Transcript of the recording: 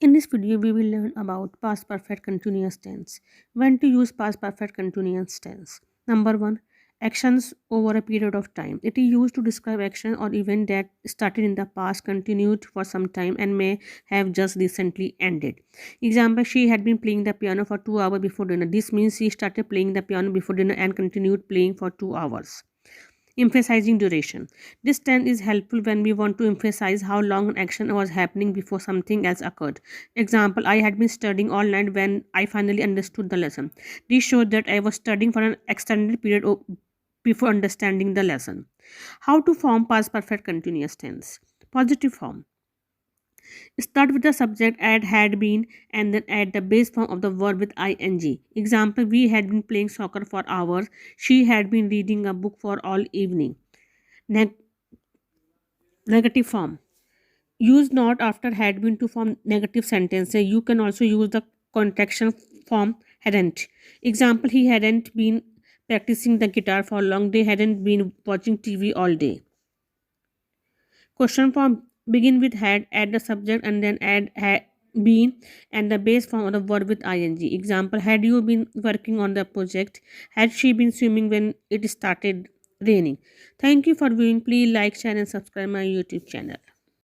In this video, we will learn about past perfect continuous tense. When to use past perfect continuous tense. Number one, actions over a period of time. It is used to describe action or event that started in the past, continued for some time, and may have just recently ended. Example: she had been playing the piano for 2 hours before dinner. This means she started playing the piano before dinner and continued playing for 2 hours. Emphasizing duration. This tense is helpful when we want to emphasize how long an action was happening before something else occurred. Example: I had been studying all night when I finally understood the lesson. This showed that I was studying for an extended period before understanding the lesson. How to form past perfect continuous tense. Positive form. Start with the subject, add had been, and then add the base form of the verb with ing. Example: we had been playing soccer for hours. She had been reading a book for all evening. Neg- Negative form. Use not after had been to form negative sentences. You can also use the contraction form hadn't. Example: he hadn't been practicing the guitar for long. They hadn't been watching TV all day. Question form. Begin with had, add the subject, and then add had been and the base form of the verb with ing. Example: had you been working on the project? Had she been swimming when it started raining? Thank you for viewing. Please like, share, and subscribe my YouTube channel.